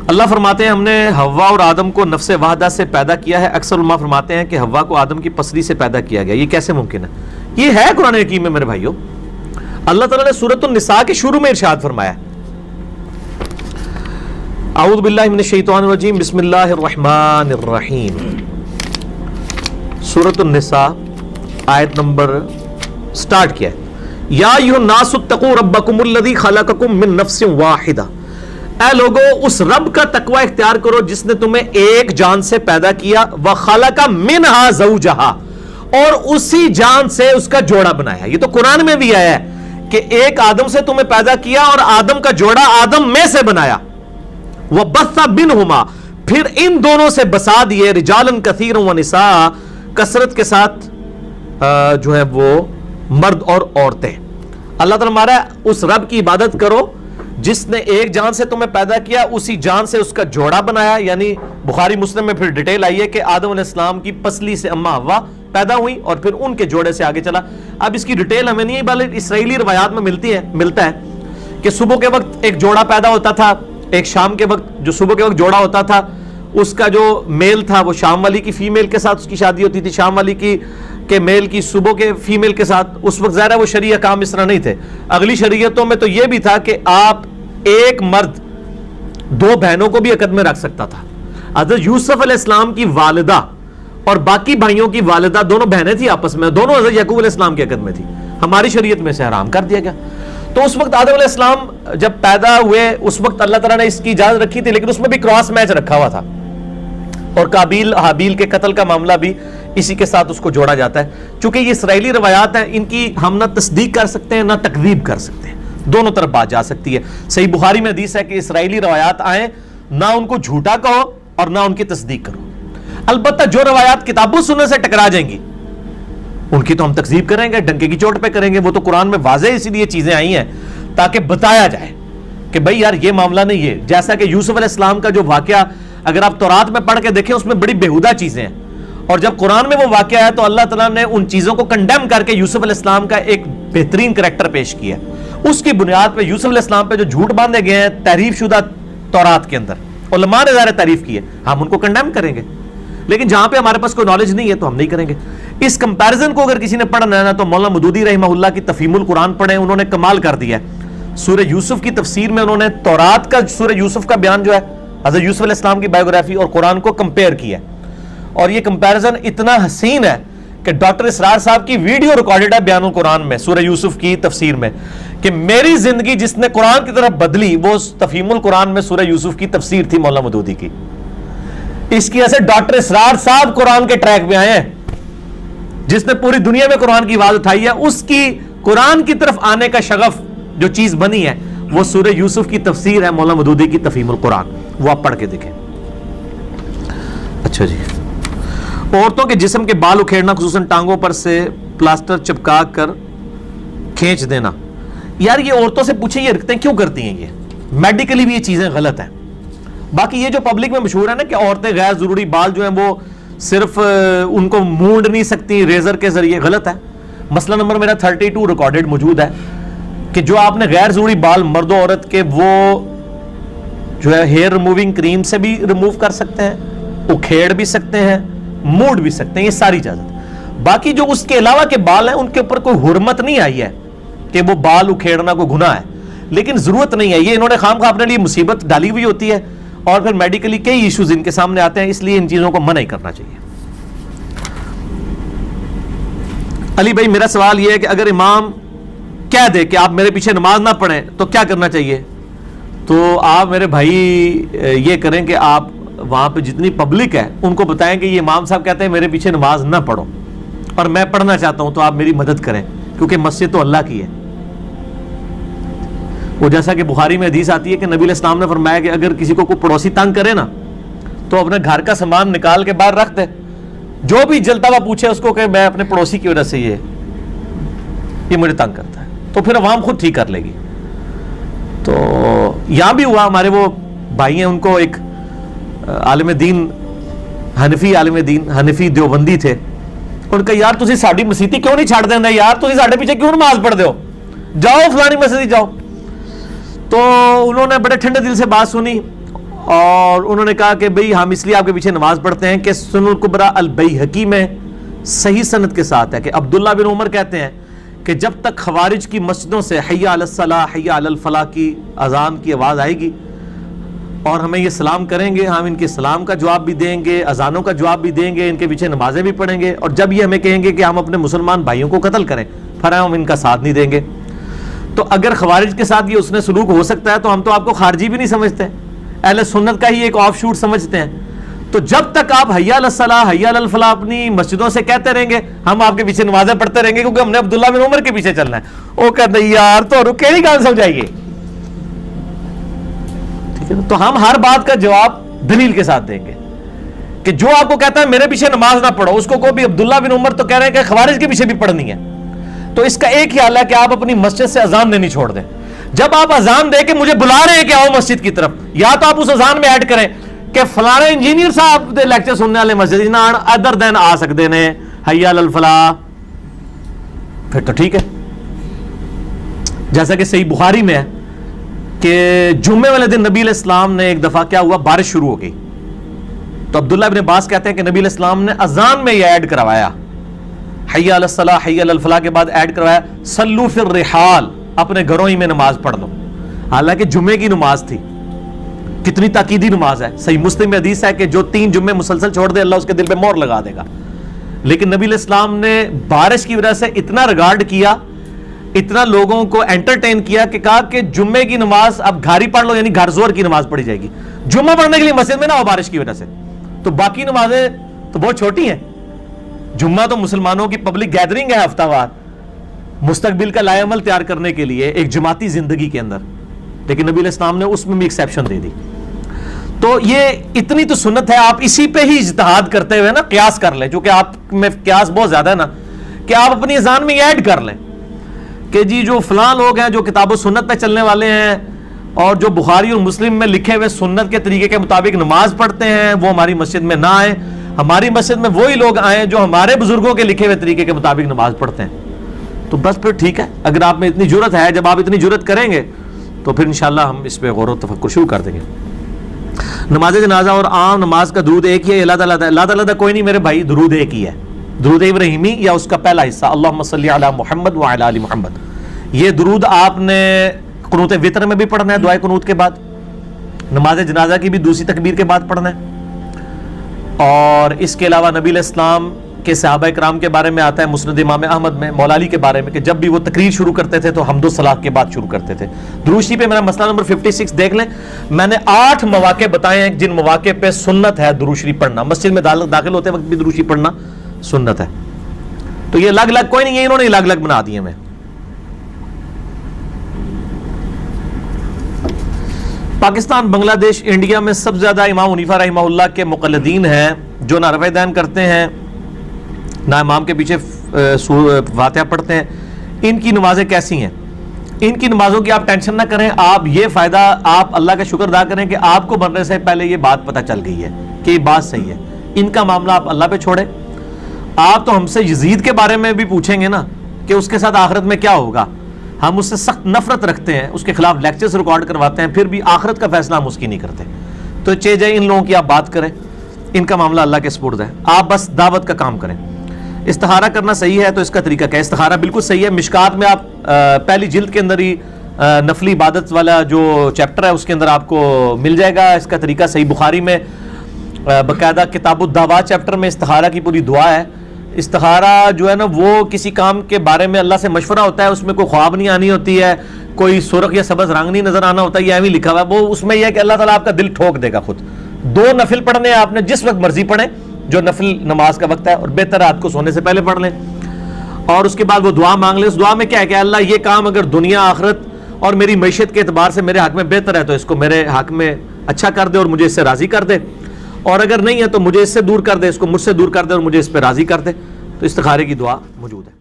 اللہ فرماتے ہیں ہم نے حوا اور آدم کو نفس واحدہ سے پیدا کیا ہے. اکثر علماء فرماتے ہیں کہ حوا کو آدم کی پسلی سے پیدا کیا گیا. یہ کیسے ممکن ہے؟ یہ ہے قرآن حکیم میں میرے بھائیوں. اللہ تعالیٰ نے سورۃ النساء کے شروع میں ارشاد فرمایا اعوذ باللہ من الشیطان الرجیم بسم اللہ الرحمن الرحیم. سورۃ النساء آیت نمبر سٹارٹ کیا ہے یا ایھا الناس اتقوا ربکم الذی خلقکم من نفس واحدہ. اے لوگو اس رب کا تقوی اختیار کرو جس نے تمہیں ایک جان سے پیدا کیا. وخلق منھا زوجھا اور اسی جان سے اس کا جوڑا بنایا. یہ تو قرآن میں بھی آیا ہے کہ ایک آدم سے تمہیں پیدا کیا اور آدم کا جوڑا آدم میں سے بنایا. وبث بنہما پھر ان دونوں سے بسا دیے رجالا کثیرا ونساء کثرت کے ساتھ جو ہے وہ مرد اور عورتیں. اللہ تعالیٰ ہمارا اس رب کی عبادت کرو جس نے ایک جان سے تمہیں پیدا کیا اسی جان سے اس کا جوڑا بنایا. یعنی بخاری مسلم میں پھر ڈیٹیل آئی ہے کہ آدم علیہ السلام کی پسلی سے اما حوا پیدا ہوئی اور پھر ان کے جوڑے سے آگے چلا. اب اس کی ڈیٹیل ہمیں نہیں بلکہ اسرائیلی روایات میں ملتا ہے کہ صبح کے وقت ایک جوڑا پیدا ہوتا تھا, ایک شام کے وقت جو صبح کے وقت جوڑا ہوتا تھا اس کا جو میل تھا وہ شام والی کی فیمیل کے ساتھ اس کی شادی ہوتی تھی, شام والی کی کہ میل کی صبح کے فیمیل کے ساتھ. اس وقت ظاہر ہے وہ شرعی احکام اس طرح نہیں تھے. اگلی شریعتوں میں تو یہ بھی تھا کہ آپ ایک مرد دو بہنوں کو بھی عقد میں رکھ سکتا تھا. حضرت یوسف علیہ السلام کی والدہ اور باقی بھائیوں کی والدہ دونوں بہنیں تھیں آپس میں, دونوں حضرت یعقوب علیہ السلام کی عقد میں تھی. ہماری شریعت میں سے حرام کر دیا گیا. تو اس وقت آدم علیہ السلام جب پیدا ہوئے اس وقت اللہ تعالیٰ نے اس کی اجازت رکھی تھی, لیکن اس میں بھی کراس میچ رکھا ہوا تھا اور قابیل حابیل کے قتل کا معاملہ بھی اسی کے ساتھ اس کو جوڑا جاتا ہے. چونکہ یہ اسرائیلی روایات ہیں ان کی ہم نہ تصدیق کر سکتے ہیں نہ تکذیب کر سکتے ہیں, دونوں طرف بات جا سکتی ہے. صحیح بخاری میں حدیث ہے کہ اسرائیلی روایات آئیں نہ ان کو جھوٹا کہو اور نہ ان کی تصدیق کرو. البتہ جو روایات کتابوں سننے سے ٹکرا جائیں گی ان کی تو ہم تکذیب کریں گے, ڈنکے کی چوٹ پہ کریں گے. وہ تو قرآن میں واضح اسی لیے چیزیں آئی ہیں تاکہ بتایا جائے کہ بھئی یار یہ معاملہ نہیں ہے. جیسا کہ یوسف علیہ السلام کا جو واقعہ اگر آپ تورات میں پڑھ کے دیکھیں اس میں بڑی بےہودہ چیزیں ہیں, اور جب قرآن میں وہ واقعہ ہے تو اللہ تعالیٰ نے ان چیزوں کو کنڈیم کر کے یوسف علیہ السلام کا ایک بہترین کریکٹر پیش کیا. اس کی بنیاد پہ یوسف علیہ السلام پہ جو جھوٹ باندھے گئے ہیں تحریف شدہ تورات کے اندر, علماء نے ظاہر تعریف کی ہے, ہم ان کو کنڈیم کریں گے. لیکن جہاں پہ ہمارے پاس کوئی نالج نہیں ہے تو ہم نہیں کریں گے. اس کمپیرزن کو اگر کسی نے پڑھنا ہے نا تو مولانا مودودی رحمہ اللہ کی تفہیم القرآن پڑھیں, انہوں نے کمال کر دیا ہے. سورہ یوسف کی تفسیر میں انہوں نے تورات کا سورہ یوسف کا بیان جو ہے حضرت یوسف علیہ السلام کی بایوگرافی اور قرآن کو کمپیئر کیا ہے, اور یہ کمپیرزن اتنا حسین ہے کہ ڈاکٹر اسرار صاحب کی ویڈیو ریکارڈڈ ہے بیان القرآن میں سورہ یوسف کی تفسیر میں کہ میری زندگی جس نے قرآن کی طرف بدلی وہ تفہیم القرآن میں سورہ یوسف کی تفسیر تھی مولانا مودودی کی. اس کی وجہ سے ڈاکٹر اسرار صاحب قرآن کے ٹریک پہ آئے ہیں. جس نے پوری دنیا میں قرآن کی آواز اٹھائی ہے اس کی قرآن کی طرف آنے کا شغف جو چیز بنی ہے وہ سورہ یوسف کی تفسیر ہے مولانا مودودی کی تفہیم القرآن, وہ آپ پڑھ کے دیکھیں. اچھا جی, عورتوں کے جسم کے بال اکھیڑنا خصوصاً ٹانگوں پر سے پلاسٹر چپکا کر کھینچ دینا, یار یہ عورتوں سے پوچھیں یہ رکھتے ہیں کیوں کرتی ہیں؟ یہ میڈیکلی بھی یہ چیزیں غلط ہیں. باقی یہ جو پبلک میں مشہور ہے نا کہ عورتیں غیر ضروری بال جو ہیں وہ صرف ان کو مونڈ نہیں سکتی ریزر کے ذریعے, غلط ہے. مسئلہ نمبر میرا 32 ریکارڈڈ موجود ہے کہ جو آپ نے غیر ضروری بال مرد و عورت کے وہ جو ہے ہیئر ریموونگ کریم سے بھی ریموو کر سکتے ہیں, اکھیڑ بھی سکتے ہیں, موڑ بھی سکتے ہیں, یہ ساری اجازت. باقی جو اس کے علاوہ کے بال ہیں ان کے اوپر کوئی حرمت نہیں آئی ہے کہ وہ بال اکھیڑنا کوئی گناہ ہے, لیکن ضرورت نہیں ہے. یہ انہوں نے خام خواہ اپنے لیے مصیبت ڈالی ہوئی ہوتی ہے اور پھر میڈیکلی کئی ایشوز ان کے سامنے آتے ہیں, اس لیے ان چیزوں کو منع ہی کرنا چاہیے. علی بھائی میرا سوال یہ ہے کہ اگر امام کہہ دے کہ آپ میرے پیچھے نماز نہ پڑھیں تو کیا کرنا چاہیے؟ تو آپ میرے بھائی یہ کریں کہ آپ وہاں پہ جتنی پبلک ہے ان کو بتائیں کہ یہ امام صاحب کہتے ہیں میرے پیچھے نماز نہ پڑھو اور میں پڑھنا چاہتا ہوں تو آپ میری مدد کریں, کیونکہ مسجد تو اللہ کی ہے. وہ جیسا کہ بخاری میں حدیث آتی ہے کہ نبی علیہ السلام نے فرمایا کہ اگر کسی کو کوئی پڑوسی تنگ کرے نا تو اپنے گھر کا سامان نکال کے باہر رکھ دے, جو بھی جلتا ہوا پوچھے اس کو کہ میں اپنے پڑوسی کی وجہ سے یہ مجھے تنگ کرتا ہے, تو پھر عوام خود ٹھیک کر لے گی. تو یہاں بھی ہوا, ہمارے وہ بھائی ہیں ان کو ایک عالم دین حنفی عالم دین حنفی دیوبندی تھے, ان کا یار تسی ساڈی مسیتی کیوں نہیں چھڑ دیندے, یار تسی ساڈے پیچھے کیوں نماز پڑھ دے ہو, جاؤ فلانی مسجد جاؤ. تو انہوں نے بڑے ٹھنڈے دل سے بات سنی اور انہوں نے کہا کہ بھئی ہم اس لیے آپ کے پیچھے نماز پڑھتے ہیں کہ سنن الکبریٰ البیہقی میں صحیح سند کے ساتھ ہے کہ عبداللہ بن عمر کہتے ہیں کہ جب تک خوارج کی مسجدوں سے حی علی الصلاح حی علی الفلاح کی اذان کی آواز آئے گی اور ہمیں یہ سلام کریں گے، ہم ان کے سلام کا جواب بھی دیں گے، اذانوں کا جواب بھی دیں گے، ان کے پیچھے نمازیں بھی پڑھیں گے، اور جب یہ ہمیں کہیں گے کہ ہم اپنے مسلمان بھائیوں کو قتل کریں پھر ہم ان کا ساتھ نہیں دیں گے۔ تو اگر خوارج کے ساتھ یہ اس نے سلوک ہو سکتا ہے تو ہم تو آپ کو خارجی بھی نہیں سمجھتے، اہل سنت کا ہی ایک آف شوٹ سمجھتے ہیں۔ تو جب تک آپ حی علی الصلاح حی علی الفلاح اپنی مسجدوں سے کہتے رہیں گے ہم آپ کے پیچھے نمازیں پڑھتے رہیں گے کیونکہ ہم نے عبداللہ بن عمر کے پیچھے چلنا ہے۔ وہ کہتے ہیں یار تو رکے نہیں کہاں سمجھائیے، ٹھیک ہے؟ تو ہم ہر بات کا جواب دلیل کے ساتھ دیں گے کہ جو آپ کو کہتا ہے میرے پیچھے نماز نہ پڑھو، اس کو کوئی بھی عبداللہ بن عمر تو کہہ رہے ہیں کہ خوارج کے پیچھے بھی پڑھنی ہے، تو اس کا ایک ہی حل ہے کہ آپ اپنی مسجد سے اذان دینی چھوڑ دیں۔ جب آپ اذان دے کے مجھے بلا رہے ہیں کہ آؤ مسجد کی طرف، یا تو آپ اس اذان میں ایڈ کریں کہ فلانا انجینئر صاحب دے لیکچر سننے والے مسجد نان ادر دین آ سکتے ہیں حی علی الفلاح، پھر تو ٹھیک ہے۔ جیسا کہ صحیح بخاری میں ہے کہ جمعے والے دن نبی علیہ السلام نے ایک دفعہ کیا ہوا، بارش شروع ہو گئی، تو عبداللہ ابن عباس کہتے ہیں کہ نبی علیہ السلام نے اذان میں یہ ایڈ کروایا حی علی الصلاح حی علی الفلاح کے بعد ایڈ کروایا صلو فی الرحال، اپنے گھروں ہی میں نماز پڑھ دو، حالانکہ جمعے کی نماز تھی۔ کتنی تاکیدی نماز ہے، صحیح مسلم میں حدیث ہے کہ جو 3 جمعے مسلسل چھوڑ دے اللہ اس کے دل پہ مہر لگا دے گا، لیکن نبی علیہ السلام نے بارش کی وجہ سے اتنا ریگارڈ کیا، اتنا لوگوں کو انٹرٹین کیا کہ کہا کہ جمعے کی نماز اب گھر ہی پڑھ لو، یعنی گھر زور کی نماز پڑھی جائے گی، جمعہ پڑھنے کے لیے مسجد میں نہ ہو بارش کی وجہ سے، تو باقی نمازیں تو بہت چھوٹی ہیں۔ جمعہ تو مسلمانوں کی پبلک گیدرنگ ہے ہفتہ وار، مستقبل کا لائے عمل تیار کرنے کے لیے ایک جماعتی زندگی کے اندر، لیکن نبی علیہ السلام نے اس میں بھی ایکسیپشن دے دی۔ تو یہ اتنی تو سنت ہے، آپ اسی پہ ہی اجتہاد کرتے ہوئے نا قیاس کر لیں، چونکہ آپ میں قیاس بہت زیادہ ہے نا، کہ آپ اپنی اذان میں یہ ایڈ کر لیں کہ جی جو فلاں لوگ ہیں جو کتاب و سنت پہ چلنے والے ہیں اور جو بخاری اور مسلم میں لکھے ہوئے سنت کے طریقے کے مطابق نماز پڑھتے ہیں وہ ہماری مسجد میں نہ آئیں، ہماری مسجد میں وہی لوگ آئیں جو ہمارے بزرگوں کے لکھے ہوئے طریقے کے مطابق نماز پڑھتے ہیں، تو بس پھر ٹھیک ہے۔ اگر آپ میں اتنی جرت ہے، جب آپ اتنی جرت کریں گے تو پھر انشاءاللہ ہم اس پہ غور و تفکر شروع کر دیں گے۔ نماز جنازہ اور عام نماز کا درود ایک ہی ہے، اللہ تعالیٰ کوئی نہیں میرے بھائی، درود ایک ہی ہے، درود ابراہیمی یا اس کا پہلا حصہ اللہم صلی علی محمد وعلی آل محمد، یہ درود آپ نے قنوت وتر میں بھی پڑھنا ہے، دعائے قنوت کے بعد، نماز جنازہ کی بھی دوسری تکبیر کے بعد پڑھنا ہے، اور اس کے علاوہ نبی علیہ السلام کے صحابہ کرام کے بارے میں آتا ہے مسند امام احمد میں، مولا علی کے بارے میں، کہ جب بھی وہ تقریر شروع کرتے تھے تو حمد و ثنا کے بعد شروع کرتے تھے۔ درود شریف پہ میرا مسئلہ نمبر 56 دیکھ لیں، میں نے 8 مواقع بتائے ہیں جن مواقع پہ سنت ہے درود شریف پڑھنا، مسجد میں داخل ہوتے وقت بھی درود شریف پڑھنا سنت ہے، تو یہ الگ الگ کوئی نہیں ہے، انہوں نے الگ الگ بنا دیے ہمیں۔ پاکستان، بنگلہ دیش، انڈیا میں سب سے زیادہ امام حنیفہ رحمہ اللہ کے مقلدین ہیں جو نہ رفع دین کرتے ہیں نہ امام کے پیچھے فاتحہ پڑھتے ہیں، ان کی نمازیں کیسی ہیں؟ ان کی نمازوں کی آپ ٹینشن نہ کریں، آپ یہ فائدہ آپ اللہ کا شکر ادا کریں کہ آپ کو مرنے سے پہلے یہ بات پتہ چل گئی ہے کہ یہ بات صحیح ہے، ان کا معاملہ آپ اللہ پہ چھوڑیں۔ آپ تو ہم سے یزید کے بارے میں بھی پوچھیں گے نا کہ اس کے ساتھ آخرت میں کیا ہوگا، ہم اس سے سخت نفرت رکھتے ہیں، اس کے خلاف لیکچرز ریکارڈ کرواتے ہیں، پھر بھی آخرت کا فیصلہ ہم اس کی نہیں کرتے، تو چاہے ان لوگوں کی آپ بات کریں، ان کا معاملہ اللہ کے سپرد ہے، آپ بس دعوت کا کام کریں۔ استخارہ کرنا صحیح ہے تو اس کا طریقہ کیا ہے؟ استخارہ بالکل صحیح ہے، مشکات میں آپ پہلی جلد کے اندر ہی نفلی عبادت والا جو چیپٹر ہے اس کے اندر آپ کو مل جائے گا اس کا طریقہ۔ صحیح بخاری میں باقاعدہ کتاب الدعوات چیپٹر میں استخارہ کی پوری دعا ہے۔ استخارہ جو ہے نا وہ کسی کام کے بارے میں اللہ سے مشورہ ہوتا ہے، اس میں کوئی خواب نہیں آنی ہوتی ہے، کوئی سرخ یا سبز رنگ نہیں نظر آنا ہوتا ہے، یہ ایویں لکھا ہوا ہے، وہ اس میں یہ ہے کہ اللہ تعالیٰ آپ کا دل ٹھوک دے گا خود۔ 2 نفل پڑھنے آپ نے جس وقت مرضی پڑھیں جو نفل نماز کا وقت ہے، اور بہتر رات کو سونے سے پہلے پڑھ لیں، اور اس کے بعد وہ دعا مانگ لیں۔ اس دعا میں کیا ہے کہ اللہ یہ کام اگر دنیا آخرت اور میری معیشت کے اعتبار سے میرے حق میں بہتر ہے تو اس کو میرے حق میں اچھا کر دے اور مجھے اس سے راضی کر دے، اور اگر نہیں ہے تو مجھے اس سے دور کر دے، اس کو مجھ سے دور کر دے اور مجھے اس پہ راضی کر دے۔ تو استخارے کی دعا موجود ہے۔